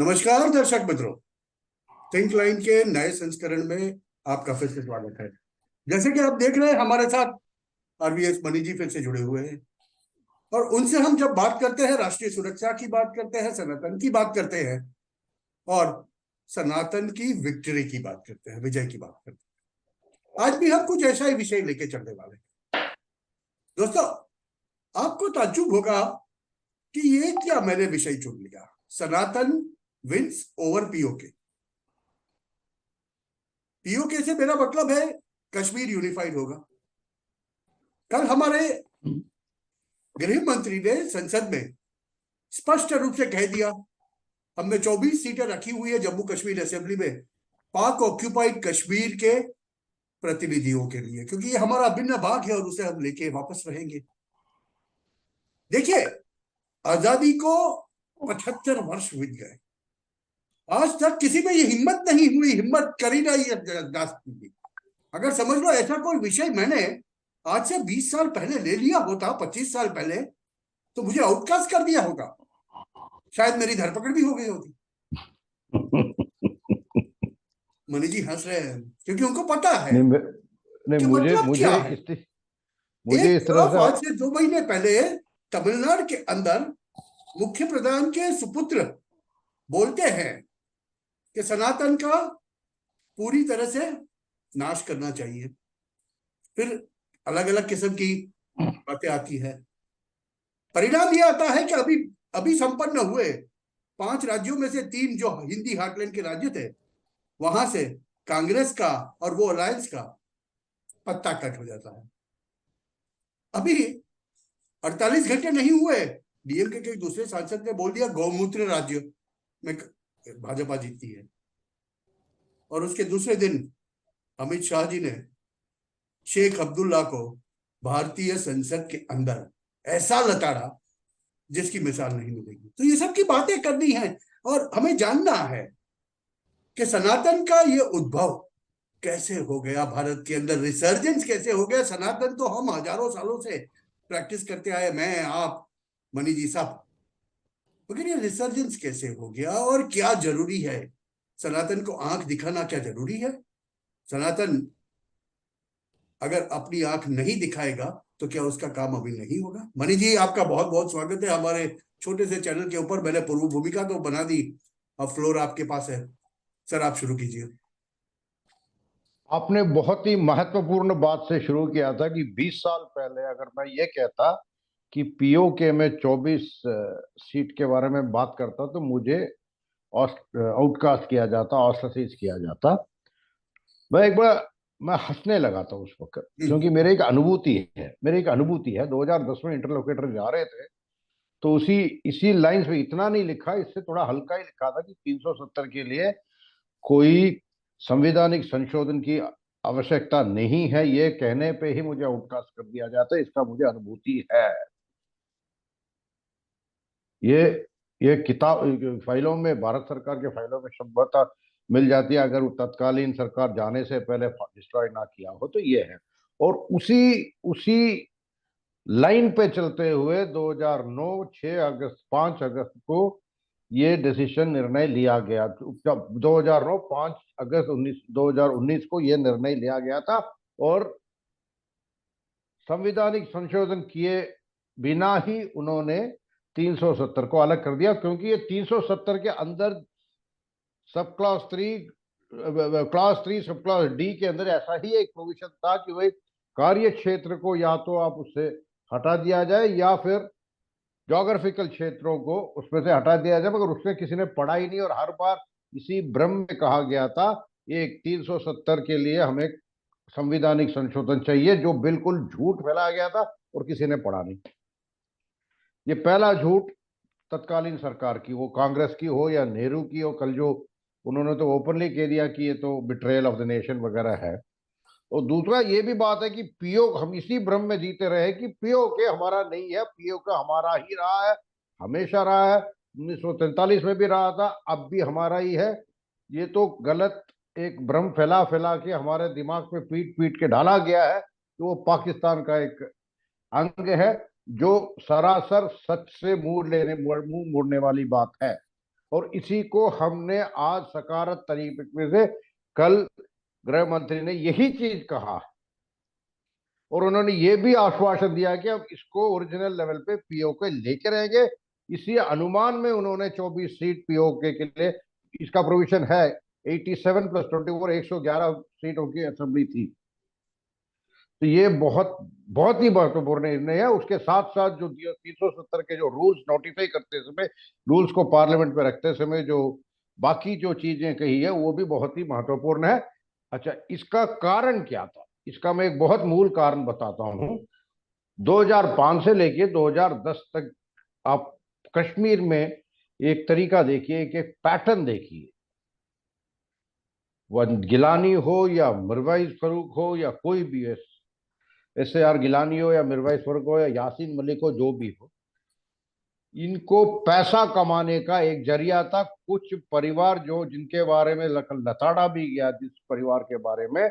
नमस्कार दर्शक मित्रों। थिंक लाइन के नए संस्करण में आपका फिर से स्वागत है। जैसे कि आप देख रहे हैं, हमारे साथ आरवीएस मनी जी फिर से जुड़े हुए हैं और उनसे हम जब बात करते हैं, राष्ट्रीय सुरक्षा की बात करते हैं, सनातन की बात करते हैं और सनातन की विक्ट्री की बात करते हैं, विजय की बात करते हैं। आज भी हम कुछ ऐसा ही विषय लेके चलने वाले हैं। दोस्तों, आपको ताज्जुब होगा कि ये क्या मैंने विषय चुन लिया, सनातन विंस ओवर पीओके। पीओके से मेरा मतलब है कश्मीर यूनिफाइड होगा। कल हमारे गृह मंत्री ने संसद में स्पष्ट रूप से कह दिया, हमने 24 सीटें रखी हुई है जम्मू कश्मीर असेंबली में पाक ऑक्यूपाइड कश्मीर के प्रतिनिधियों के लिए, क्योंकि ये हमारा अभिन्न भाग है और उसे हम लेके वापस रहेंगे। देखिए, आजादी को 75 वर्ष बीत गए, आज तक किसी में ये हिम्मत नहीं हुई, हिम्मत करी ना ये दास्ती। अगर समझ लो ऐसा कोई विषय मैंने आज से 20 साल पहले ले लिया होता, 25 साल पहले, तो मुझे आउटकास्ट कर दिया होगा, शायद मेरी धरपकड़ भी हो गई होती। मनी जी हंस रहे हैं क्योंकि उनको पता है नहीं, कि मुझे मतलब क्या मुझे है। मुझे एक इस तरह तरफ आज से 2 महीने पहले तमिलनाडु के अंदर मुख्य प्रधान के सुपुत्र बोलते हैं कि सनातन का पूरी तरह से नाश करना चाहिए। फिर अलग अलग किस्म की बातें आती है। परिणाम यह आता है कि अभी अभी संपन्न हुए 5 राज्यों में से 3 जो हिंदी हार्टलैंड के राज्य थे, वहां से कांग्रेस का और वो अलायंस का पत्ता कट हो जाता है। अभी 48 घंटे नहीं हुए, डीएमके के दूसरे सांसद ने बोल दिया गौमूत्र राज्य में भाजपा जीतती है, और उसके दूसरे दिन अमित शाह जी ने शेख अब्दुल्ला को भारतीय संसद के अंदर ऐसा लताड़ा जिसकी मिसाल नहीं मिलेगी। तो ये सब की बातें करनी है और हमें जानना है कि सनातन का ये उद्भव कैसे हो गया, भारत के अंदर रिसर्जेंस कैसे हो गया। सनातन तो हम हजारों सालों से प्रैक्टिस करते आए, मैं, आप, मनी जी, सब, मगर ये रिसर्जेंस कैसे हो गया और क्या जरूरी है। सनातन को आंख दिखाना क्या जरूरी है? सनातन अगर अपनी आंख नहीं दिखाएगा तो क्या उसका काम अभी नहीं होगा? मनी जी, आपका बहुत बहुत स्वागत है हमारे छोटे से चैनल के ऊपर। मैंने पूर्व भूमिका तो बना दी, अब फ्लोर आपके पास है। सर, आप शुरू कीजिए। आपने बहुत ही महत्वपूर्ण बात से शुरू किया था कि 20 साल पहले अगर मैं ये कहता कि पीओके में 24 सीट के बारे में बात करता तो मुझे आउटकास्ट किया जाता, ऑस्ट्रेसाइज किया जाता। मैं हंसने लगा था उस वक्त, क्योंकि मेरी एक अनुभूति है 2010 में इंटरलोकेटर जा रहे थे तो उसी इसी लाइन पे इतना नहीं लिखा, इससे थोड़ा हल्का ही लिखा था कि 370 के लिए कोई संवैधानिक संशोधन की आवश्यकता नहीं है। ये कहने पे ही मुझे आउटकास्ट कर दिया जाता है, इसका मुझे अनुभूति है। ये ये किताब फाइलों में, भारत सरकार के फाइलों में संभवतः मिल जाती है, अगर वो तत्कालीन सरकार जाने से पहले डिस्ट्रॉय ना किया हो तो ये है। और उसी उसी लाइन पे चलते हुए 2009 6 अगस्त 5 अगस्त को ये डिसीजन निर्णय लिया गया। 2009 5 अगस्त 2019 को ये निर्णय लिया गया था और संवैधानिक संशोधन किए बिना ही उन्होंने 370 को अलग कर दिया, क्योंकि ये 370 के अंदर सब क्लास 3 सब क्लास डी के अंदर ऐसा ही एक प्रोविजन था कि वह कार्य क्षेत्र को या तो आप उससे हटा दिया जाए या फिर ज्योग्राफिकल क्षेत्रों को उसमें से हटा दिया जाए, मगर उसमें किसी ने पढ़ा ही नहीं। और हर बार इसी भ्रम में कहा गया था ये 370 के लिए हमें संवैधानिक संशोधन चाहिए, जो बिल्कुल झूठ फैलाया गया था और किसी ने पढ़ा नहीं। ये पहला झूठ तत्कालीन सरकार की, वो कांग्रेस की हो या नेहरू की हो, कल जो उन्होंने तो ओपनली कह दिया कि ये तो बिट्रेयल ऑफ द नेशन वगैरह है। और दूसरा ये भी बात है कि पीओ, हम इसी भ्रम में जीते रहे कि पीओ के हमारा नहीं है, पीओ का हमारा ही रहा है, हमेशा रहा है, 1943 में भी रहा था, अब भी हमारा ही है। ये तो गलत एक भ्रम फैला फैला के हमारे दिमाग पे पीट पीट के डाला गया है कि वो पाकिस्तान का एक अंग है, जो सरासर सच से मुंह मोड़ने वाली बात है। और इसी को हमने आज सकारात्मक तरीके से, कल गृह मंत्री ने यही चीज कहा और उन्होंने ये भी आश्वासन दिया कि हम इसको ओरिजिनल लेवल पे पीओके लेके रहेंगे। इसी अनुमान में उन्होंने 24 सीट पीओके के लिए, इसका प्रोविजन है 87 + 24, 111 सीटों की असेंबली थी। तो ये बहुत बहुत ही महत्वपूर्ण निर्णय है। उसके साथ साथ जो 370 के जो रूल्स नोटिफाई करते समय, रूल्स को पार्लियामेंट में रखते समय जो बाकी जो चीजें कही है वो भी बहुत ही महत्वपूर्ण है। अच्छा, इसका कारण क्या था? इसका मैं एक बहुत मूल कारण बताता हूं। 2005 से लेके 2010 तक आप कश्मीर में एक तरीका देखिए, एक पैटर्न देखिए। वह गिलानी हो या मिर्वाइज फरूक हो या कोई भी SAR गिलानी हो या मिर्वाइज फरूक हो या यासीन मलिक हो, जो भी हो, इनको पैसा कमाने का एक जरिया था। कुछ परिवार जो जिनके बारे में लताड़ा भी गया, जिस परिवार के बारे में,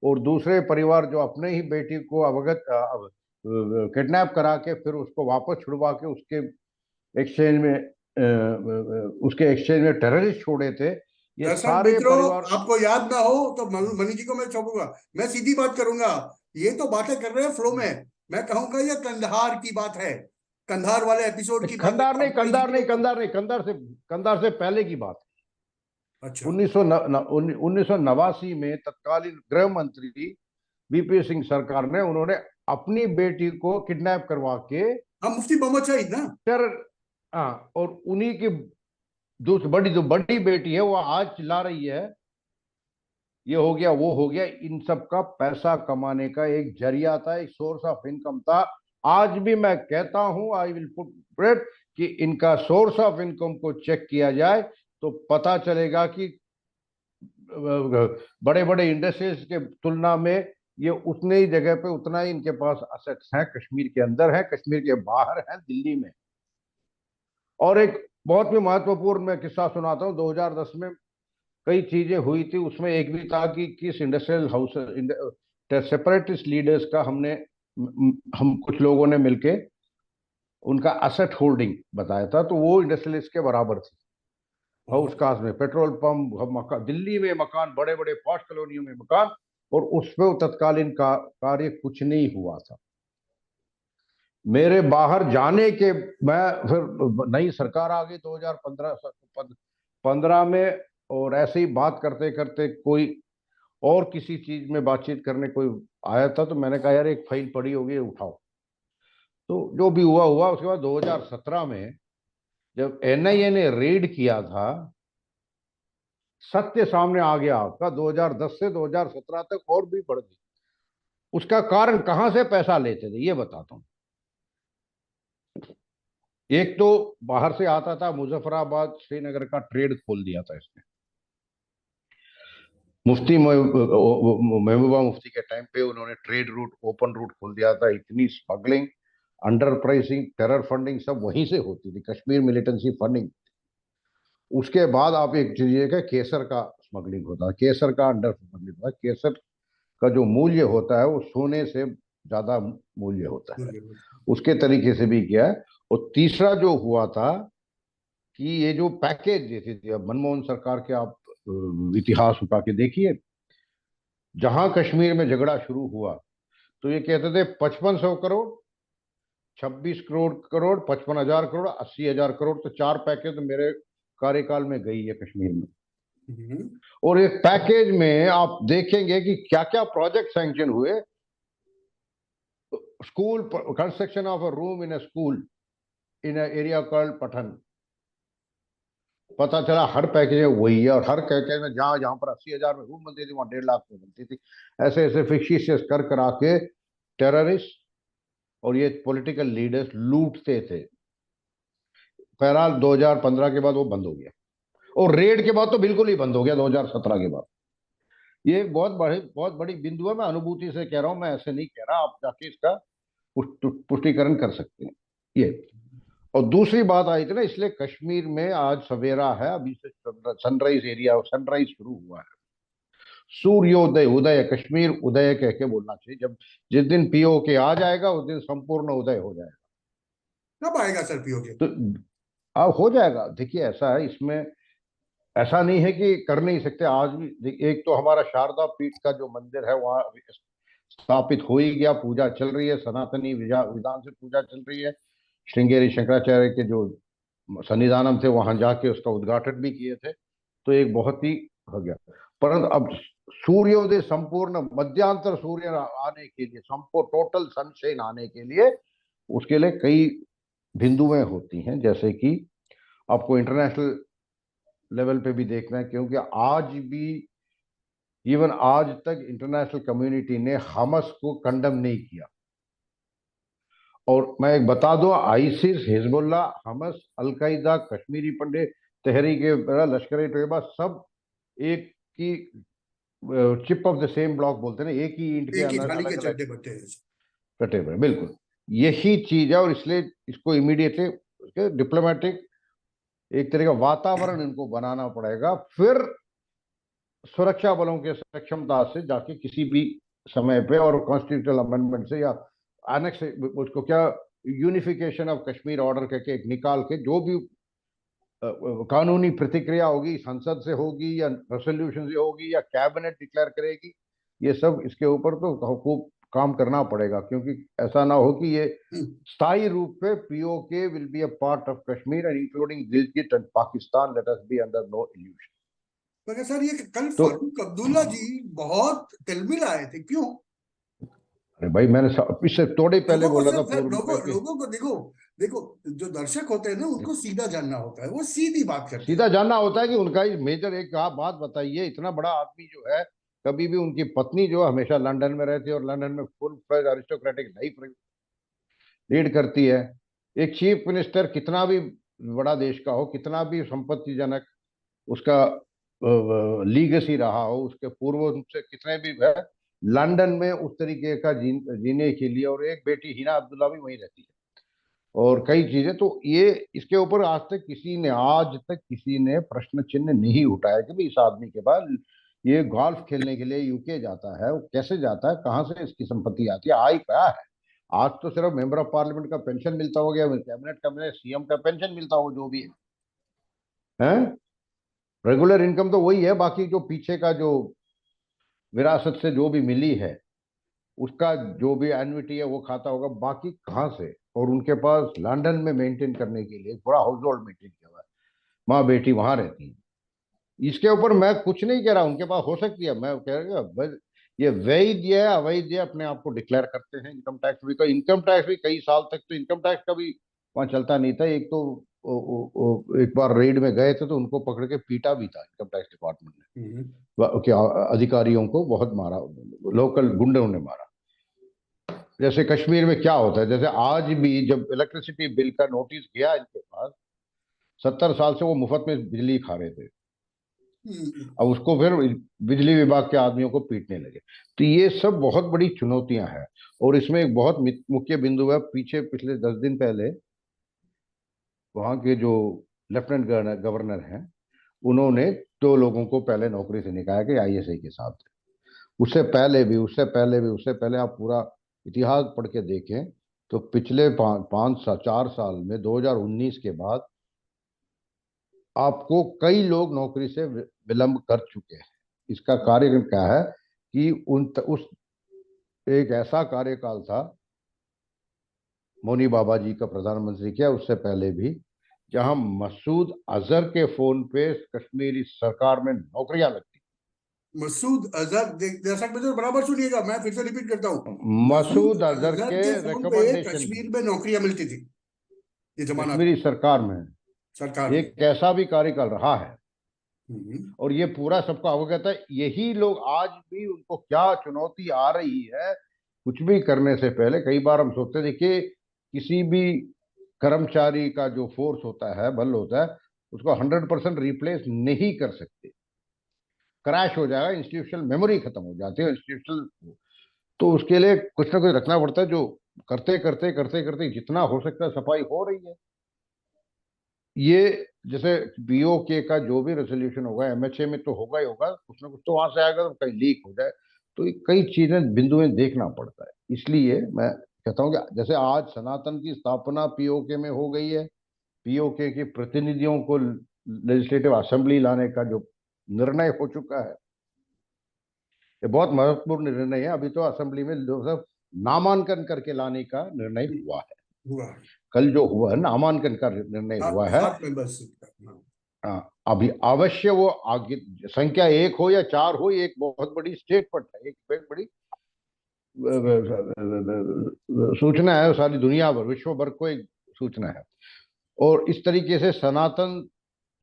और दूसरे परिवार जो अपने ही बेटी को अवगत किडनैप करा के फिर उसको वापस छुड़वा के उसके एक्सचेंज में टेररिस्ट छोड़े थे। ये दरअसल सारे मित्रों, परिवार। आपको याद ना हो तो मणि जी को मैं छोड़ूंगा, मैं सीधी बात करूंगा। ये तो बातें कर रहे हैं फ्लो में, मैं कहूंगा ये कंधार की बात है, कंधार वाले एपिसोड की बात है। कंधार नहीं, मणि जी कंधार की नहीं, तो- कंधार नहीं, कंधार से पहले की बात। अच्छा। 1989 में तत्कालीन गृह मंत्री VP सिंह सरकार ने, उन्होंने अपनी बेटी को किडनैप करवा के हम मुफ्ती मोहम्मद शहीद ना। टेरर, हाँ, और उन्हीं की जो बड़ी बेटी है वो आज चिल्ला रही है ये हो गया वो हो गया। इन सब का पैसा कमाने का एक जरिया था, एक सोर्स ऑफ इनकम था। आज भी मैं कहता हूं, आई विल पुट इट, कि इनका सोर्स ऑफ इनकम को चेक किया जाए तो पता चलेगा कि बड़े बड़े इंडस्ट्रीज के तुलना में ये उतने ही जगह पे उतना ही इनके पास असेट्स हैं। कश्मीर के अंदर है, कश्मीर के बाहर है, दिल्ली में। और एक बहुत भी महत्वपूर्ण मैं किस्सा सुनाता हूँ। 2010 में कई चीजें हुई थी, उसमें एक भी था कि किस इंडस्ट्रियल हाउस सेपरेटिस्ट लीडर्स का हम कुछ लोगों ने मिलके उनका असेट होल्डिंग बताया था, तो वो इंडस्ट्रियलिस्ट के बराबर थी। हाउस कास्ट में पेट्रोल पंप, दिल्ली में मकान, बड़े बड़े पॉश कॉलोनियों में मकान, और उसमें तत्कालीन कार्य कुछ नहीं हुआ था। मेरे बाहर जाने के, मैं फिर नई सरकार आ गई 2015 में, और ऐसे ही बात करते करते कोई और किसी चीज में बातचीत करने कोई आया था, तो मैंने कहा यार एक फाइल पड़ी होगी, उठाओ। तो जो भी हुआ हुआ। उसके बाद 2017 में जब NIA ने रेड किया था, सत्य सामने आ गया आपका। 2010 से 2017 तक और भी बढ़ गई। उसका कारण कहां से पैसा लेते थे ये बताता हूं। एक तो बाहर से आता था, मुजफ्फराबाद श्रीनगर का ट्रेड खोल दिया था इसने। महबूबा मुफ्ती के टाइम पे उन्होंने ट्रेड रूट, ओपन रूट खोल दिया था। इतनी smuggling, under pricing, terror funding सब वहीं से होती थी, कश्मीर मिलिटेंसी फंडिंग। उसके बाद आप एक चीज का केसर का स्मगलिंग होता है, केसर का अंडर स्मगलिंग होता है। केसर का जो मूल्य होता है वो सोने से ज्यादा मूल्य होता है। उसके तरीके से भी किया है। और तीसरा जो हुआ था कि ये जो पैकेज जैसे थे, मनमोहन सरकार के आप इतिहास उठा के देखिए, जहां कश्मीर में झगड़ा शुरू हुआ तो ये कहते थे 5500 करोड़, 26 करोड़, 55,000 करोड़, 80,000 करोड़, तो 4 पैकेज मेरे कार्यकाल में गई है कश्मीर में। और एक पैकेज में आप देखेंगे कि क्या क्या प्रोजेक्ट सैंक्शन हुए। School construction of a room in a school in area called पठन, पता चला हर पैकेज में वही है। और हर पैकेज में जहां जहां पर 80,000 में रूम बनती थी वहां 1.5 लाख में बनती थी। ऐसे ऐसे फिक्शियस कर करा के टेररिस्ट और ये पॉलिटिकल लीडर्स लूटते थे। बहरहाल 2015 के बाद वो बंद हो गया, और रेड के बाद तो बिल्कुल ही बंद हो गया 2017 के बाद। ये एक बहुत बड़ी बिंदु है। मैं अनुभूति से कह रहा हूं, मैं ऐसे नहीं कह रहा। आप जाके इसका पुष्टिकरण कर सकते हैं ये। और दूसरी बात आई थी ना, इसलिए कश्मीर में आज सवेरा है, अभी से सनराइज एरिया, सनराइज शुरू हुआ है। सूर्योदय, उदय, कश्मीर उदय कह के बोलना चाहिए। जब जिस दिन POK आ जाएगा उस दिन संपूर्ण उदय हो जाएगा। कब आएगा सर पीओके? तो अब हो जाएगा। देखिए ऐसा है इसमें, ऐसा नहीं है कि कर नहीं सकते। आज भी एक तो हमारा शारदा पीठ का जो मंदिर है वहाँ स्थापित हो ही गया, पूजा चल रही है, सनातनी विधान से पूजा चल रही है। श्रृंगेरी शंकराचार्य के जो सन्निधानम थे वहां जाके उसका उद्घाटन भी किए थे, तो एक बहुत ही हो गया। परंतु अब सूर्योदय संपूर्ण मध्यांतर सूर्य आने के लिए, संपूर्ण टोटल सनशाइन आने के लिए, उसके लिए कई बिंदुएं होती हैं, जैसे कि आपको इंटरनेशनल लेवल पे भी देखना है, क्योंकि आज भी, इवन आज तक इंटरनेशनल कम्युनिटी ने हमस को कंडम नहीं किया। और मैं एक बता दूं, ISIS, Hezbollah, Hamas, al Qaeda, Kashmiri Pandit, Tehreek Lashkar e Taiba, सब एक ही chip of the same block बोलते हैं ना, एक ही ईंट के एक ही अंदर थाली के अलग अलग चड्डे बट्टे हैं। कटे हुए हैं। बिल्कुल यही चीज है, और इसलिए इसको इमीडिएटली डिप्लोमेटिक एक तरह का वातावरण इनको बनाना पड़ेगा, फिर सुरक्षा बलों के सक्षमता से जाके किसी भी समय पे, और कॉन्स्टिट्यूशनल अमेंडमेंट से या एनेक्स, उसको क्या, यूनिफिकेशन ऑफ कश्मीर ऑर्डर करके एक निकाल के, जो भी कानूनी प्रतिक्रिया होगी संसद से होगी या रेजोल्यूशन से होगी या कैबिनेट डिक्लेयर करेगी, ये सब इसके ऊपर तो खूब काम करना पड़ेगा, क्योंकि ऐसा ना हो कि ये स्थायी रूप पे PoK will be a part of Kashmir and including Gilgit and Pakistan, let us be under no illusion. मगर सर ये कल तो फारूक अब्दुल्ला जी बहुत तिलमिलाए थे, क्यों? अरे भाई, मैंने इससे थोड़े पहले लोगों को बोला सर था सर पूर्व लोगों में कि लोगों को देखो, देखो, जो दर्शक होते हैं ना उनको सीधा जानना होता है, वो सीधी बात करते हैं। सीधा जानना होता है कि उनका ही मेजर, एक आप बात बताइए, इतना बड़ा आदमी जो है, कभी भी उनकी पत्नी जो हमेशा लंदन में रहती है और लंदन में full fledge aristocratic life lead करती है। एक चीफ मिनिस्टर कितना भी बड़ा देश का हो, कितना भी संपत्तिजनक उसका लीगेसी रहा हो, उसके पूर्व से कितने भी है, लंदन में उस तरीके का जीने के लिए, और एक बेटी हिना अब्दुल्ला भी वहीं रहती है, और कई चीजें, तो ये इसके ऊपर आज तक किसी ने प्रश्न चिन्ह नहीं उठाया कि भाई इस आदमी के बाद ये गोल्फ खेलने के लिए यूके जाता है, वो कैसे जाता है, कहाँ से इसकी संपत्ति आती है, आय क्या है। आज तो सिर्फ मेंबर ऑफ पार्लियामेंट का पेंशन मिलता हो गया, कैबिनेट का, सीएम का पेंशन मिलता हो, जो भी है, रेगुलर इनकम तो वही है, बाकी जो पीछे का जो विरासत से जो भी मिली है उसका जो भी एन्युटी है वो खाता होगा, बाकी कहाँ से। और उनके पास लंदन में मेंटेन करने के लिए पूरा हाउस होल्ड मेंटेन किया हुआ है, माँ बेटी वहां रहती है। इसके ऊपर मैं कुछ नहीं कह रहा, उनके पास हो सकती है, मैं कह रहा बस ये वैध है अवैध है अपने आप को डिक्लेयर करते हैं। इनकम टैक्स भी कई साल तक तो इनकम टैक्स का भी वहां चलता नहीं था। एक तो एक बार रेड में गए थे तो उनको पकड़ के पीटा भी था इनकम टैक्स डिपार्टमेंट ने, क्या अधिकारियों को बहुत मारा, लोकल गुंडों ने मारा। जैसे कश्मीर में क्या होता है, जैसे आज भी जब इलेक्ट्रिसिटी बिल का नोटिस गया इनके पास, 70 साल से वो मुफ्त में बिजली खा रहे थे, अब उसको फिर बिजली विभाग के आदमियों को पीटने लगे। तो ये सब बहुत बड़ी चुनौतियां हैं। और इसमें एक बहुत मुख्य बिंदु है, पीछे पिछले 10 दिन पहले वहां के जो लेफ्टिनेंट गवर्नर हैं, उन्होंने 2 लोगों को पहले नौकरी से निकाला कि आईएसआई के साथ थे। उससे पहले आप पूरा इतिहास पढ़ के देखें तो पिछले 4 साल में 2019 के बाद आपको कई लोग नौकरी से विलंब कर चुके हैं। इसका कारण क्या है कि उस एक ऐसा कार्यकाल था मोनी बाबा जी का प्रधानमंत्री किया, उससे पहले भी, जहां मसूद अजहर के फोन पे कश्मीरी सरकार में नौकरियां लगती। मसूद अजहर, दर्शक मित्र बराबर सुनिएगा, मैं फिर से रिपीट करता हूँ। मसूद मसूद अजहर अजहर के के फोन पे रिकमेंडेशन कश्मीर पे में नौकरियां मिलती थी, ये जमाना था कश्मीरी सरकार में सरकार में। एक ऐसा भी कार्यकाल रहा है। हम्म, और ये पूरा सबको अवगत है। यही लोग आज भी, उनको क्या चुनौती आ रही है, कुछ भी करने से पहले कई बार हम सोचते, देखिए किसी भी कर्मचारी का जो फोर्स होता है, बल होता है, उसको 100% रिप्लेस नहीं कर सकते, क्रैश हो जाएगा, इंस्टीट्यूशनल मेमोरी खत्म हो जाती है इंस्टीट्यूशनल। तो उसके लिए कुछ ना कुछ रखना पड़ता है, जो करते करते करते करते जितना हो सकता है सफाई हो रही है। ये जैसे बीओके का जो भी रेजोल्यूशन होगा, एमएचए में तो होगा ही होगा, कुछ ना कुछ तो वहां से आएगा, तो कहीं लीक हो जाए, तो कई चीजें बिंदुएं देखना पड़ता है। इसलिए मैं कहता हूँ कि जैसे आज सनातन की स्थापना पीओके में हो गई है, पीओके के प्रतिनिधियों को लेजिस्लेटिव असेंबली लाने का जो निर्णय हो चुका है, ये बहुत महत्वपूर्ण निर्णय है। अभी तो असेंबली में सब नामांकन करके लाने का निर्णय हुआ है। हुआ कल जो हुआ है नामांकन का निर्णय हुआ है। 7 मेंबर्स। अभी अवश्य वो आगे संख्या 1 हो या 4 हो, ये एक बहुत बड़ी स्टेटमेंट है, एक बहुत बड़ी सूचना है सारी दुनिया भर, विश्व भर को एक सूचना है। और इस तरीके से सनातन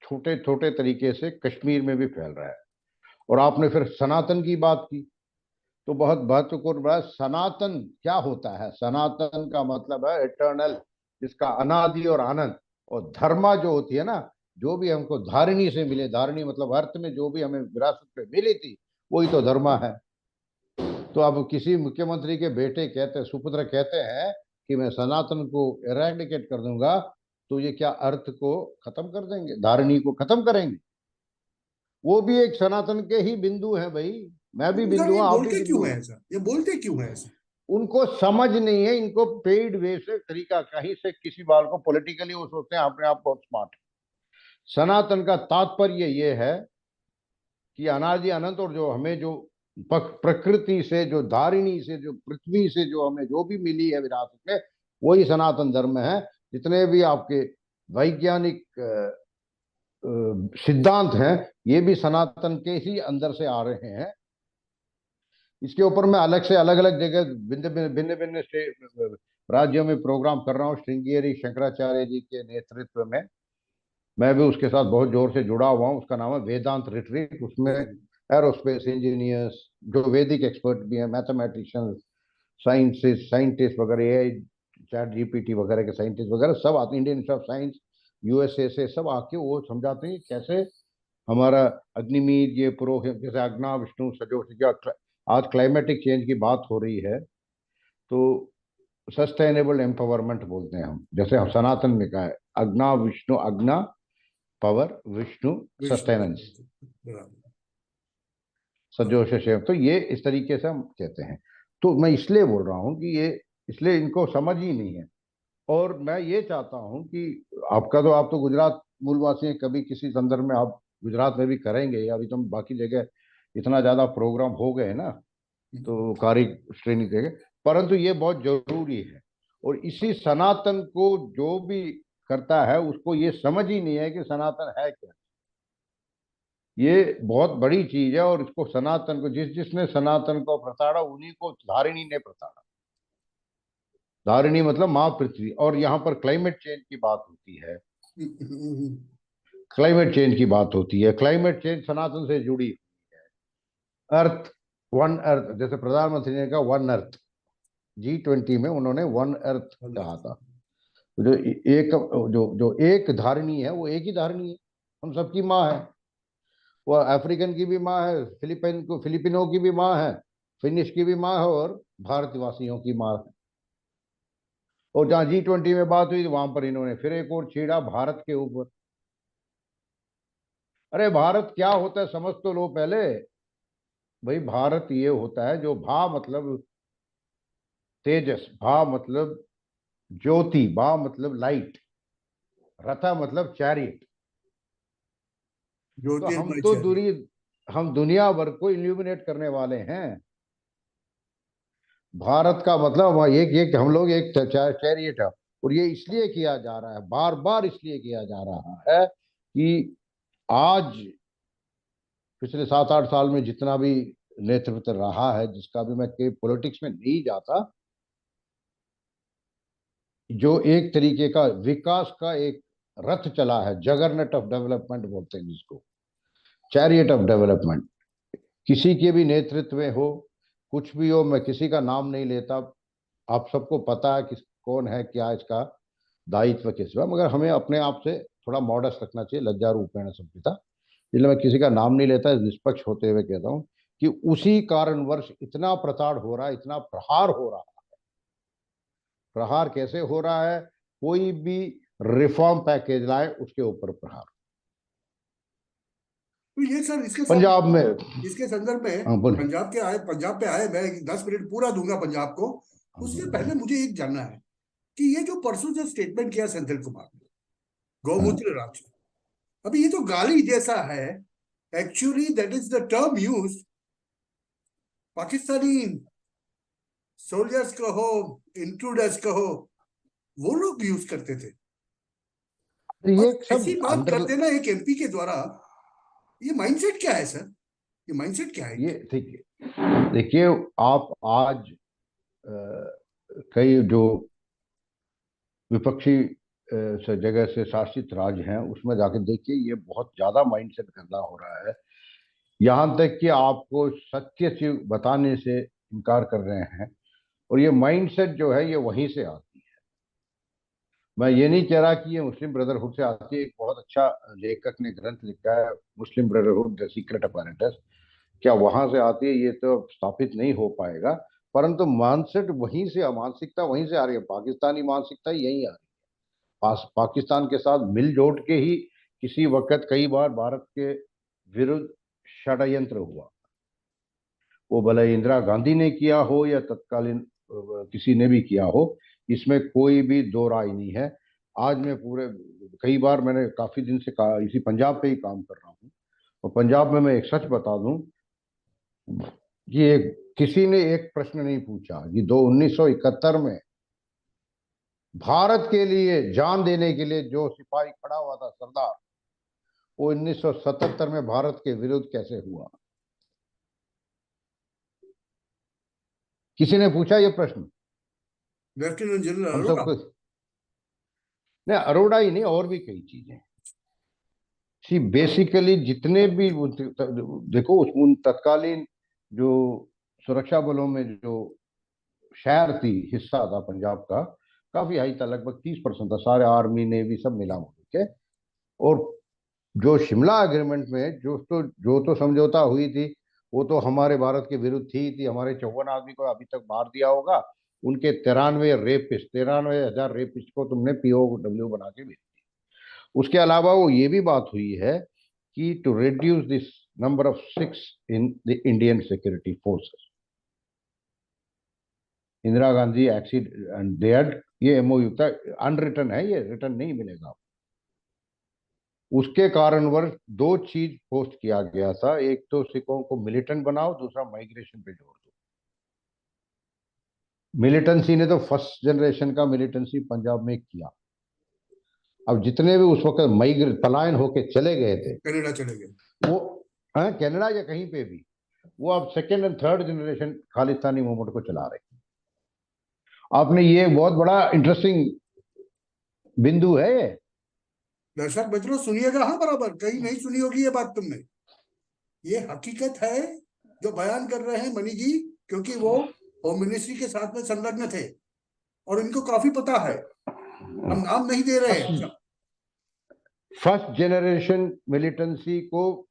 छोटे छोटे तरीके से कश्मीर में भी फैल रहा है। और आपने फिर सनातन की बात की तो बहुत महत्वपूर्ण बात, सनातन क्या होता है? सनातन का मतलब है इटर्नल, जिसका अनादि और आनंद। और धर्मा जो होती है ना, जो भी हमको धारिणी से मिले, धारिणी मतलब अर्थ में जो भी हमें विरासत में मिली थी, वही तो धर्मा है। तो अब किसी मुख्यमंत्री के बेटे कहते, सुपुत्र कहते हैं कि मैं सनातन को इरेडिकेट कर दूंगा, तो ये क्या अर्थ को खत्म कर देंगे, धारिणी को खत्म करेंगे? वो भी एक सनातन के ही बिंदु है भाई, मैं भी बिंदु ये हूं, आप भी बोलते बिंदु क्यों हैं। है ऐसा? ये बोलते क्यों है ऐसा? उनको समझ नहीं है, इनको पेड वे से तरीका कहीं से किसी बात को पॉलिटिकली वो सोचते हैं अपने आप बहुत स्मार्ट। सनातन का तात्पर्य ये है कि अनादि अनंत, और जो हमें जो प्रकृति से, जो धारिणी से, जो पृथ्वी से जो हमें जो भी मिली है विरासत में, वही सनातन धर्म है। जितने भी आपके वैज्ञानिक सिद्धांत हैं, ये भी सनातन के ही अंदर से आ रहे हैं। इसके ऊपर मैं अलग से अलग अलग जगह भिन्न भिन्न राज्यों में प्रोग्राम कर रहा हूँ। श्रृंगेरी शंकराचार्य जी के नेतृत्व में मैं भी उसके साथ बहुत जोर से जुड़ा हुआ हूँ। उसका नाम है वेदांत रिट्रीट। उसमें एरोस्पेस इंजीनियर्स, जो वैदिक एक्सपर्ट भी हैं, मैथमेटिशियंस, साइंटिस्ट वगैरह, एआई, चैट जीपीटी वगैरह के साइंटिस्ट वगैरह सब आते हैं, Indian institute of science USA से सब आके वो समझाते हैं कैसे हमारा अग्निमीर, ये पुरोहित, जैसे अग्ना विष्णु सजो, आज क्लाइमेटिक चेंज की बात हो रही है तो सस्टेनेबल एम्पावरमेंट बोलते हैं हम। जैसे हम सनातन में कहा है, अग्ना विष्णु, अग्ना पावर, विष्णु सस्टेनेंस, सजो से, तो ये इस तरीके से हम कहते हैं। तो मैं इसलिए बोल रहा हूँ कि ये इसलिए इनको समझ ही नहीं है। और मैं ये चाहता हूँ कि आपका तो, आप तो गुजरात मूलवासी हैं, कभी किसी संदर्भ में आप गुजरात में भी करेंगे। अभी तो बाकी जगह इतना ज्यादा प्रोग्राम हो गए ना, तो कार्य श्रेणी देंगे, परंतु ये बहुत जरूरी है। और इसी सनातन को जो भी करता है उसको ये समझ ही नहीं है कि सनातन है क्या। ये बहुत बड़ी चीज है। और इसको सनातन को जिसने सनातन को प्रताड़ा, उन्हीं को धारिणी ने प्रताड़ा। धारिणी मतलब माँ पृथ्वी। और यहाँ पर क्लाइमेट चेंज की बात होती है, क्लाइमेट चेंज की बात होती है। क्लाइमेट चेंज सनातन से जुड़ी हुई है। अर्थ, वन अर्थ, जैसे प्रधानमंत्री ने कहा वन अर्थ, G20 में उन्होंने वन अर्थ कहा था। जो एक जो एक धारिणी है, वो एक ही धारिणी है, हम सबकी माँ है। वो अफ्रीकन की भी माँ है, फिलिपिनो की भी माँ है, फिनिश की भी माँ है, और भारतवासियों की माँ है। और जहां G20 में बात हुई, वहां पर इन्होंने फिर एक और छेड़ा भारत के ऊपर। अरे भारत क्या होता है समझ तो लो पहले। भाई भारत ये होता है, जो भा मतलब तेजस, भा मतलब ज्योति, भा मतलब लाइट, रथा मतलब चैरियट। तो हम दुनिया भर को इल्यूमिनेट करने वाले हैं। भारत का मतलब एक हम लोग एक चैरियट है। और ये इसलिए किया जा रहा है, बार बार इसलिए किया जा रहा है कि आज पिछले 7-8 साल में जितना भी नेतृत्व रहा है, जिसका भी, मैं पॉलिटिक्स में नहीं जाता, जो एक तरीके का विकास का एक रथ चला है, जगरनट ऑफ डेवलपमेंट बोलते हैं जिसको, चैरियट ऑफ डेवलपमेंट, किसी के भी नेतृत्व में हो, कुछ भी हो, मैं किसी का नाम नहीं लेता, आप सबको पता है कि कौन है, क्या इसका दायित्व किसका, मगर हमें अपने आप से थोड़ा मॉडस्ट रखना चाहिए, लज्जा रूपेण संस्थिता। इसलिए मैं किसी का नाम नहीं लेता, निष्पक्ष होते हुए कहता हूँ कि उसी कारणवश इतना प्रताड़ हो रहा है, इतना प्रहार हो रहा है। प्रहार कैसे हो रहा है? कोई भी रिफॉर्म पैकेज लाए उसके ऊपर प्रहार। तो ये सर पंजाब में, इसके संदर्भ में पंजाब पे आए, मैं 10 मिनट पूरा दूंगा पंजाब को। उससे पहले मुझे एक जानना है कि ये जो परसों जो स्टेटमेंट किया सेंथिल कुमार ने, गौमूत्र राज्य। अभी ये तो गाली जैसा है, actually that is the term use Pakistani soldiers कहो, इंट्रूडर्स कहो, वो लोग यूज करते थे। तो और ये ऐसी सब बात अंदर, कर देना एक एमपी के द्वारा, ये माइंडसेट क्या है सर? ये माइंडसेट क्या है ये इनका? देखिए आप आज कई जो विपक्षी से जगह से शासित राज्य हैं उसमें जाके देखिए, ये बहुत ज्यादा माइंडसेट गंदा हो रहा है। यहां तक कि आपको सत्य चीज बताने से इनकार कर रहे हैं। और ये माइंडसेट जो है ये वहीं से आती है। मैं ये नहीं कह रहा कि ये मुस्लिम ब्रदरहुड से आती है। एक बहुत अच्छा लेखक ने ग्रंथ लिखा है, मुस्लिम ब्रदरहुड द सीक्रेट अपैरेटस। क्या वहां से आती है ये तो स्थापित नहीं हो पाएगा, परंतु मानसेट वहीं से, मानसिकता वहीं से आ रही है। पाकिस्तानी मानसिकता यहीं आ रही है। पाकिस्तान के साथ मिलजोट के ही किसी वक्त कई बार भारत के विरुद्ध षड्यंत्र हुआ। वो भले इंदिरा गांधी ने किया हो या तत्कालीन किसी ने भी किया हो, इसमें कोई भी दो राय नहीं है। आज मैं पूरे कई बार, मैंने काफी दिन से इसी पंजाब पे ही काम कर रहा हूँ। और पंजाब में मैं एक सच बता दूं कि किसी ने एक प्रश्न नहीं पूछा कि 1971 में भारत के लिए जान देने के लिए जो सिपाही खड़ा हुआ था सरदार, वो 1977 में भारत के विरुद्ध कैसे हुआ? किसी ने पूछा ये प्रश्न? लेफ्टिनेंट जनरल हम अरोड़ा। सबको नहीं, अरोड़ा ही नहीं, और भी कई चीजें। सी बेसिकली जितने भी देखो उन तत्कालीन जो सुरक्षा बलों में जो शहर थी, हिस्सा था पंजाब का, काफी हाई था, लगभग 30% था, सारे आर्मी नेवी सब मिला के। और जो शिमला एग्रीमेंट में जो तो समझौता हुई थी, वो तो हमारे भारत के विरुद्ध थी। हमारे 54 आदमी को अभी तक मार दिया होगा। उनके 93,000 रेपिस्ट को तुमने POW बना के भेज दिया। उसके अलावा वो ये भी बात हुई है कि to reduce this number of 6 in the Indian security forces, Indira Gandhi exceed and they had, ये MOU था, अनरिटन है, ये रिटर्न नहीं मिलेगा। उसके कारणवश दो चीज पोस्ट किया गया था, एक तो सिखों को मिलिटेंट बनाओ, दूसरा माइग्रेशन पे जोर दो। मिलिटेंसी ने तो फर्स्ट जनरेशन का मिलिटेंसी पंजाब में किया। अब जितने भी उस वक्त माइग्रेट पलायन होके चले गए थे, कनाडा चले गए, वो कनाडा या कहीं पे भी, वो अब second and third generation Khalistani movement को चला रहे हैं। आपने ये बहुत बड़ा इंटरेस्टिंग बिंदु है ये। दर्शक मित्रों सुनिएगा, हाँ बराबर, कहीं नहीं सुनी होगी ये बात तुमने। ये हकीकत है जो बयान कर रहे हैं मनी जी, क्योंकि वो होम मिनिस्ट्री के साथ में संलग्न थे और इनको काफी पता है। हम नाम नहीं दे रहे हैं। फर्स्ट जनरेशन मिलिटेंसी को,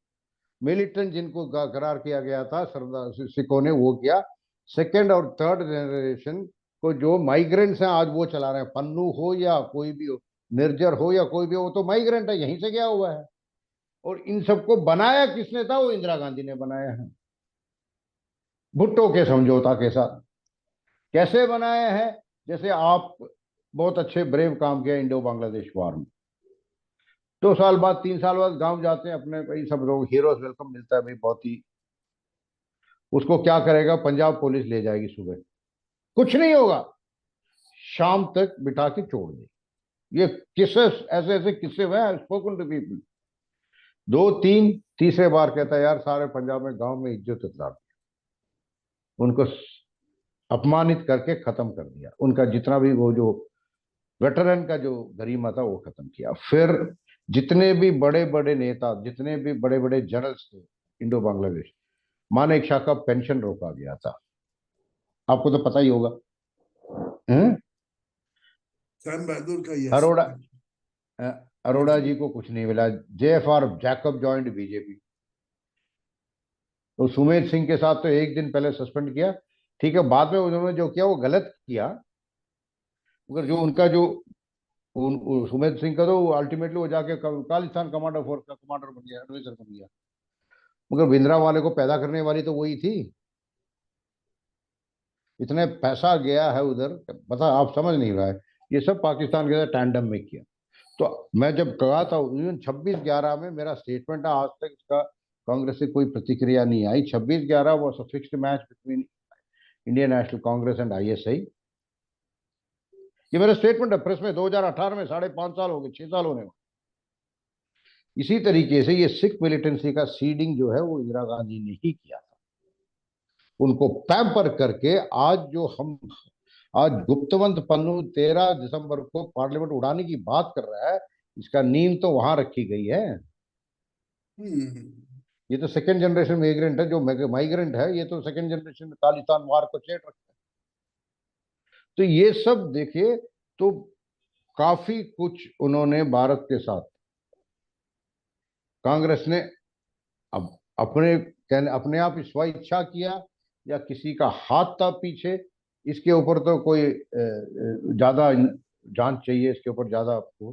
मिलिटेंट जिनको करार किया गया था सरदार सिखों ने, वो किया। सेकेंड और थर्ड जनरेशन को जो माइग्रेंट्स हैं आज वो चला रहे हैं। पन्नू हो या कोई भी हो, निर्जर हो या कोई भी हो, वो तो माइग्रेंट है, यहीं से गया हुआ है। और इन सबको बनाया किसने था? वो इंदिरा गांधी ने बनाया है, भुट्टो के समझौता के साथ। कैसे बनाया है? जैसे आप बहुत अच्छे ब्रेव काम किया इंडो बांग्लादेश वार में, 2 साल बाद 3 साल बाद गांव जाते हैं अपने, भाई सब लोग हीरोज वेलकम मिलता है भाई, बहुत ही। उसको क्या करेगा? पंजाब पुलिस ले जाएगी सुबह, कुछ नहीं होगा, शाम तक बिठा के छोड़ दे। ये किस्से, ऐसे ऐसे किस्से हुए, स्पोकन टू पीपल। 2 3 तीसरे बार कहता है यार सारे पंजाब में गांव में इज्जत उतार दी, उनको अपमानित करके खत्म कर दिया। उनका जितना भी वो जो वेटरन का जो गरिमा था वो खत्म किया। फिर जितने भी बड़े बड़े नेता, जितने भी बड़े बड़े जनरल्स थे इंडो बांग्लादेश, मानेक शॉ का पेंशन रोका गया था, आपको तो पता ही होगा। सैम बहादुर का, यस। अरोड़ा, अरोड़ा जी को कुछ नहीं मिला। JFR Jacob joint BJP। तो सुमेध सिंह के साथ तो एक दिन पहले सस्पेंड किया, ठीक है, बाद में उन्होंने जो किया वो गलत किया, मगर जो उनका जो सुमेध सिंह का तो अल्टीमेटली वो जाके खालिस्तान कमांडो फोर्स का कमांडर बन गया, एडवाइजर बन गया। मगर भिंडरा वाले को पैदा करने वाली तो वही थी। इतने पैसा गया है उधर, पता आप समझ नहीं रहा है। ये सब पाकिस्तान के साथ टैंडम में किया। तो मैं जब कहा था इवन 26/11 में मेरा स्टेटमेंट है, आज तक इसका कांग्रेस से कोई प्रतिक्रिया नहीं आई। 26/11 was a fixed match between Indian national Congress and ISI. ये मेरा स्टेटमेंट है प्रेस में, 2018 में, 5.5 साल हो गए, 6 साल होने में। इसी तरीके से ये सिख मिलिटेंसी का सीडिंग जो है वो इंदिरा गांधी ने ही किया था, उनको पैम्पर करके। आज गुप्तवंत पन्नू 13 दिसंबर को पार्लियामेंट उड़ाने की बात कर रहा है, इसका नींव तो वहां रखी गई है। ये तो सेकंड जनरेशन माइग्रेंट है, जो माइग्रेंट है ये तो सेकंड जनरेशन खालिस्तान वार को चेट रखता है। तो ये सब देखिए, तो काफी कुछ उन्होंने भारत के साथ, कांग्रेस ने अब अपने आप स्व इच्छा किया या किसी का हाथ था पीछे, इसके ऊपर तो कोई ज्यादा जांच चाहिए, इसके ऊपर ज्यादा आपको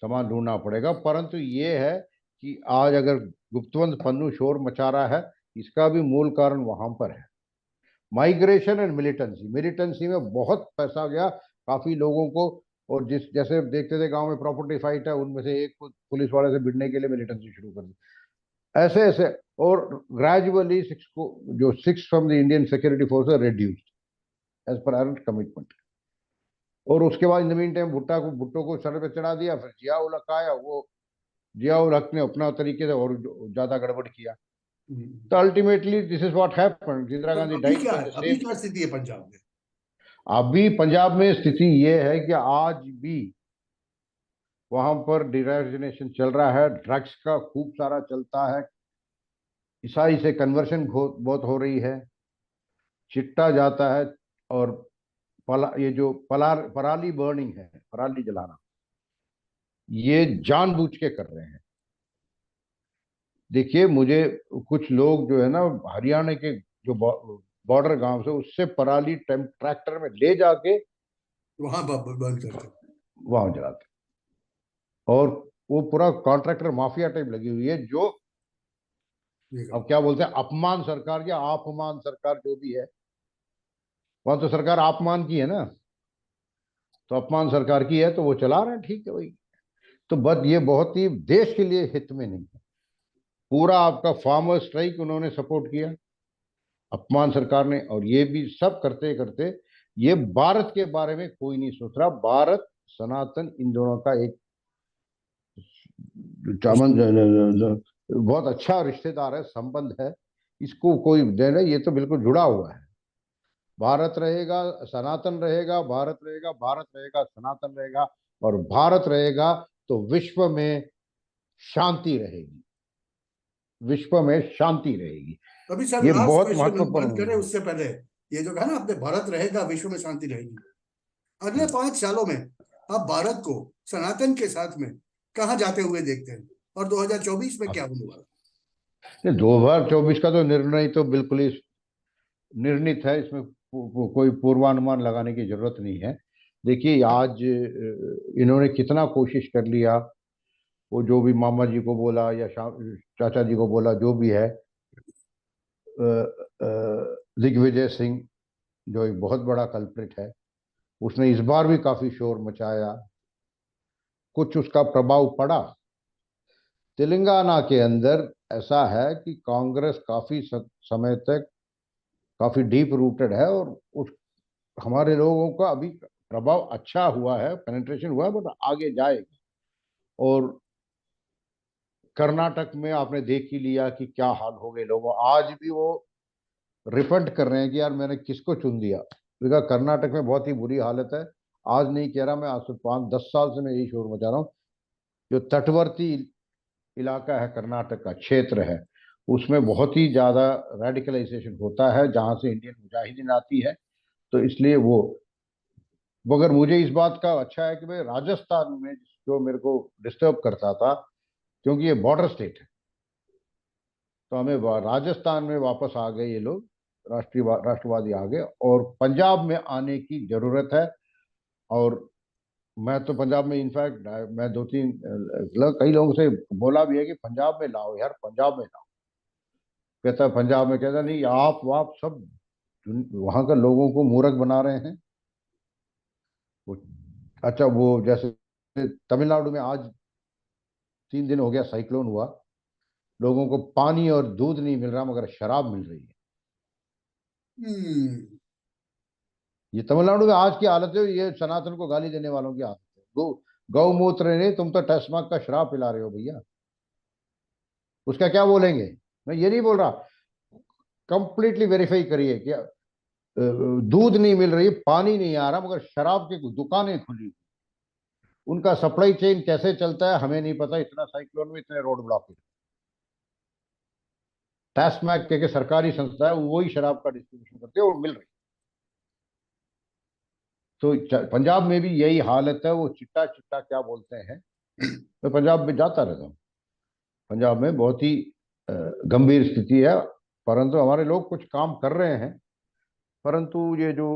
सामान ढूंढना पड़ेगा। परंतु ये है कि आज अगर गुप्तवंत पन्नू शोर मचा रहा है, इसका भी मूल कारण वहां पर है, माइग्रेशन एंड मिलिटेंसी। मिलिटेंसी में बहुत पैसा गया काफी लोगों को, और जैसे देखते थे गांव में प्रॉपर्टी फाइट है, उनमें से एक पुलिस वाले से भिड़ने के लिए मिलिटेंसी शुरू कर दी, ऐसे ऐसे। और gradually six from the Indian security force reduced as per earned commitment. और उसके बाद in the mean time Bhutto को सर पे चढ़ा दिया, फिर जिया उल हक आया, वो जिया उल हक ने अपना तरीके से और ज्यादा गड़बड़ किया। तो ultimately this is what happened. Indira Gandhi अभी डाइड क्या बाय है, द अभी सेम। क्या स्थिति है पंजाब में? अभी पंजाब में स्थिति ये है कि आज भी वहां पर डिराइजेशन चल रहा है, ड्रग्स का खूब सारा चलता है, ईसाई से कन्वर्शन बहुत हो रही है, चिट्टा जाता है, और ये जो पराली बर्निंग है, पराली जलाना, ये जानबूझ के कर रहे हैं। देखिए, मुझे कुछ लोग जो है ना हरियाणा के जो बॉर्डर गांव से, उससे पराली ट्रैक्टर में ले जाके वहां बंद करते वहां जलाते, और वो पूरा कॉन्ट्रैक्टर माफिया टाइप लगी हुई है, जो अब क्या बोलते हैं, अपमान सरकार या अपमान सरकार जो भी है, वहां तो सरकार अपमान की है ना, तो अपमान सरकार की है तो वो चला रहे हैं, ठीक है भाई। तो बट ये बहुत ही देश के लिए हित में नहीं है। पूरा आपका फार्मर स्ट्राइक उन्होंने सपोर्ट किया, अपमान सरकार ने, और ये भी सब करते करते ये भारत के बारे में कोई नहीं सोच रहा। भारत सनातन इन दोनों का एक बहुत अच्छा रिश्तेदार है, संबंध है, इसको कोई देना, ये तो बिल्कुल जुड़ा हुआ है। भारत रहेगा, सनातन रहेगा, भारत रहेगा, भारत रहेगा, सनातन रहेगा, और भारत रहेगा तो विश्व में शांति रहेगी, विश्व में शांति रहेगी। अभी सर ये लास्ट बहुत क्वेश्चन हम बंद करें महत्वपूर्ण। उससे पहले, ये जो कहा ना आपने, भारत रहेगा विश्व में शांति रहेगी, अगले 5 सालों में आप भारत को सनातन के साथ में कहाँ जाते हुए देखते हैं, और 2024 में क्या होने वाला? 2024 का तो निर्णय तो बिल्कुल ही निर्णित है, इसमें कोई पूर्वानुमान लगाने की जरूरत नहीं है। देखिए, आज इन्होंने कितना कोशिश कर लिया, वो जो भी मामा जी को बोला या चाचा जी को बोला, जो भी है, दिग्विजय सिंह जो एक बहुत बड़ा कल्प्रिट है, उसने इस बार भी काफी शोर मचाया, कुछ उसका प्रभाव पड़ा। तेलंगाना के अंदर ऐसा है कि कांग्रेस काफी समय तक काफी डीप रूटेड है, और उस हमारे लोगों का अभी प्रभाव अच्छा हुआ है, पेनिट्रेशन हुआ है, बट आगे जाएगा। और कर्नाटक में आपने देख ही लिया कि क्या हाल हो गए लोगों, आज भी वो रिफंड कर रहे हैं कि यार मैंने किसको चुन दिया, बिकॉज कर्नाटक में बहुत ही बुरी हालत है। आज नहीं कह रहा मैं, आज से 5-10 साल से मैं यही शोर मचा रहा हूँ। जो तटवर्ती इलाका है, कर्नाटक का क्षेत्र है, उसमें बहुत ही ज्यादा रेडिकलाइजेशन होता है, जहां से इंडियन मुजाहिदीन आती है। तो इसलिए वो, मगर मुझे इस बात का अच्छा है कि मैं राजस्थान में, जो मेरे को डिस्टर्ब करता था, क्योंकि ये बॉर्डर स्टेट है, तो हमें राजस्थान में वापस आ गए ये लोग, राष्ट्रवादी आ गए, और पंजाब में आने की जरूरत है। और मैं तो पंजाब में, इनफैक्ट मैं 2-3 कई लोगों से बोला भी है कि पंजाब में लाओ यार, पंजाब में लाओ। कहता पंजाब में, कहता नहीं, आप सब वहां का लोगों को मूर्ख बना रहे हैं। वो, अच्छा, वो जैसे तमिलनाडु में आज 3 दिन हो गया साइक्लोन हुआ, लोगों को पानी और दूध नहीं मिल रहा मगर शराब मिल रही है। ये तमिलनाडु में आज की हालत है, ये सनातन को गाली देने वालों की हालत है। गौमूत्र नहीं, तुम तो टैस्माक का शराब पिला रहे हो भैया, उसका क्या बोलेंगे? मैं ये नहीं बोल रहा, कंप्लीटली वेरीफाई करिए कि दूध नहीं मिल रही, पानी नहीं आ रहा, मगर शराब की दुकानें खुली, उनका सप्लाई चेन कैसे चलता है हमें नहीं पता। इतना साइक्लोन में इतने रोड ब्लॉक, टैस्मैक के सरकारी संस्था है, वही शराब का डिस्ट्रीब्यूशन करते हैं और मिल रही। तो पंजाब में भी यही हालत है। वो चिट्टा चिट्टा क्या बोलते हैं, मैं पंजाब में जाता रहता हूँ। पंजाब में बहुत ही गंभीर स्थिति है, परंतु हमारे लोग कुछ काम कर रहे हैं। परंतु ये जो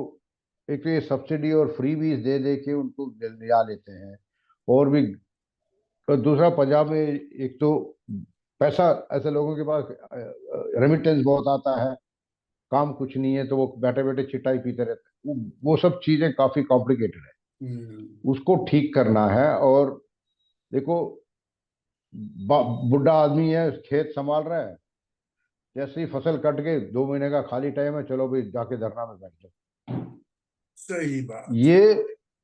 एक ये सब्सिडी और फ्री बीज दे दे के उनको लिया लेते हैं, और भी दूसरा पंजाब में एक तो पैसा ऐसे लोगों के पास रेमिटेंस बहुत आता है, काम कुछ नहीं है तो वो बैठे बैठे चिटाई पीते रहते हैं। वो सब चीजें काफी कॉम्प्लिकेटेड है, उसको ठीक करना है। और देखो, बुढ़ा आदमी है, खेत संभाल रहा है, जैसे ही फसल कट गई 2 महीने का खाली टाइम है, चलो भाई जाके धरना में बैठ जाओ। सही बात।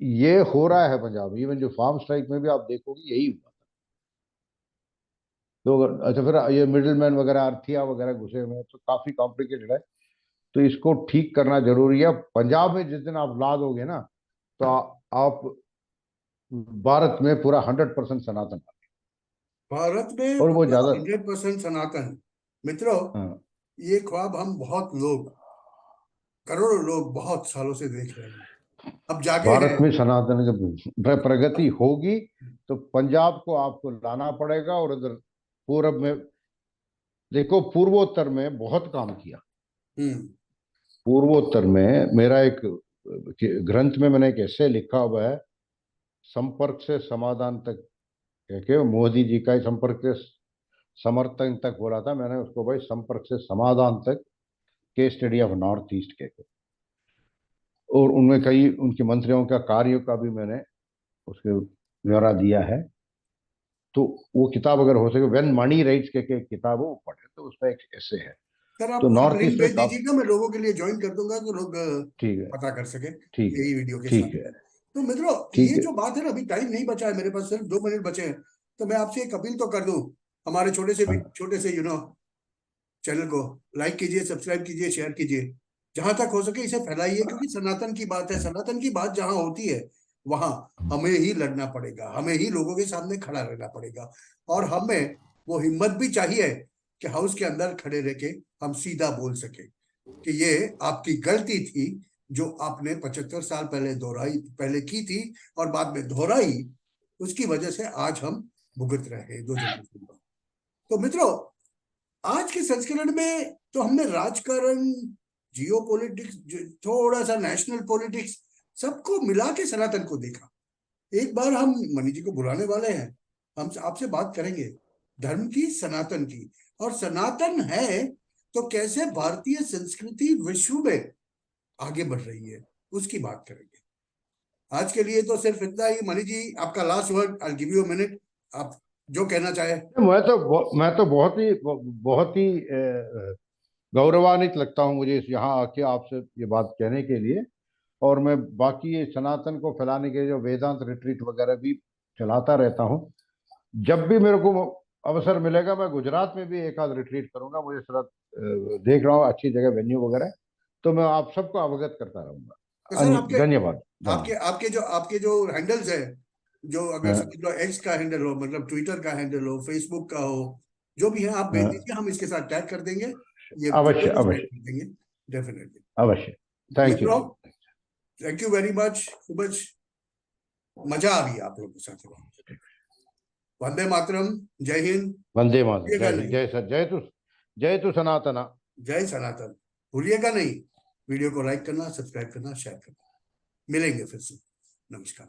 ये हो रहा है पंजाब। इवन जो फार्म स्ट्राइक में भी आप देखोगे यही हुआ। तो अच्छा, फिर ये मिडिल मैन वगैरह, आर्थिया वगैरह घुसे हुए हैं, तो काफी कॉम्प्लिकेटेड है। तो इसको ठीक करना जरूरी है। पंजाब में जिस दिन आप ला दोगे ना, तो आप भारत में पूरा 100% सनातन, भारत में और वो ज्यादा 100% सनातन। मित्रों, हाँ, ये ख्वाब हम बहुत लोग, करोड़ों लोग बहुत सालों से देख रहे हैं, अब जागे हैं। भारत में सनातन जब प्रगति होगी तो पंजाब को आपको लाना पड़ेगा। और उधर पूरब में देखो, पूर्वोत्तर में बहुत काम किया। पूर्वोत्तर में मेरा एक ग्रंथ में मैंने एक ऐसे लिखा हुआ है, संपर्क से समाधान तक, क्या मोदी जी का ही संपर्क से समर्थन तक बोला था मैंने उसको, भाई संपर्क से समाधान तक, case study of north east के। और उनमें कई उनके मंत्रियों का कार्यों का भी मैंने उसके ब्यौरा दिया है। तो वो किताब अगर हो सके, व्हेन मनी राइट्स के किताब वो पढ़े, तो उसमें एक ऐसे है। सर, तो आप नॉर्थ लिंक ईस्ट में भेज दीजिएगा, मैं लोगों के लिए ज्वाइन कर दूंगा तो लोग ठीक है, पता कर सके ठीक है, यही वीडियो के ठीक साथ। है, तो मित्रों, ठीक ये है। जो बात है ना, अभी टाइम नहीं बचा है मेरे पास, सिर्फ 2 मिनट बचे हैं। तो मैं आपसे एक अपील तो कर दूं, हमारे हाँ, छोटे से चैनल को लाइक कीजिए, सब्सक्राइब कीजिए, शेयर कीजिए, जहां तक हो सके इसे फैलाइए, क्योंकि सनातन की बात है। सनातन की बात जहां होती है वहां हमें ही लड़ना पड़ेगा, हमें ही लोगों के सामने खड़ा रहना पड़ेगा। और हमें वो हिम्मत भी चाहिए कि हाउस के अंदर खड़े रह के हम सीधा बोल सके कि ये आपकी गलती थी जो आपने 75 साल पहले की थी और बाद में दोहराई। उसकी वजह से आज हम भुगत रहे हैं 2 जनरेशन पर। तो मित्रों, आज के संस्करण में तो हमने राजकारण, जियो पॉलिटिक्स, थोड़ा सा नेशनल पॉलिटिक्स, सबको मिला के सनातन को देखा। एक बार हम मणि जी को बुलाने वाले हैं, हम आपसे बात करेंगे धर्म की, सनातन की। और सनातन है तो कैसे भारतीय संस्कृति विश्व में आगे बढ़ रही है, उसकी बात करेंगे। आज के लिए तो सिर्फ इतना ही। मणि जी, आपका last word, I give you a minute, आप जो कहना चाहे। मैं तो बहुत ही गौरवान्वित लगता हूँ मुझे यहाँ आके आपसे ये बात कहने के लिए। और मैं बाकी ये सनातन को फैलाने के लिए जो वेदांत रिट्रीट वगैरह भी चलाता रहता हूँ। जब भी मेरे को अवसर मिलेगा मैं गुजरात में भी एक आध रिट्रीट करूंगा। मुझे थोड़ा देख रहा हूँ अच्छी जगह वेन्यू वगैरह, तो मैं आप सबको अवगत करता तो सर, रहूंगा। धन्यवाद, आपके धन्यवाद। आपके जो हैंडल्स है, जो अगर हाँ, समझ लो एक्स का हैंडल हो, मतलब ट्विटर का हैंडल हो, फेसबुक का हो, जो भी है आप भेज हाँ, दीजिए, हम इसके साथ टैग कर देंगे, ये अवश्य, वीडियो भी शेयर अवश्य, कर देंगे, डेफिनेटली। अवश्य। थैंक यू, मित्रों, thank you. Thank you very much, खूब मजा आ गई आप लोगों के साथ। वंदे मातरम, जय हिंद। वंदे मातरम, भूलिएगा जय हिंद, नहीं, जय सर, जय तु सनातना। जय सनातन, भूलिएगा नहीं। वीडियो को लाइक करना, सब्सक्राइब करना, शेयर करना। मिलेंगे फिर से। नमस्कार।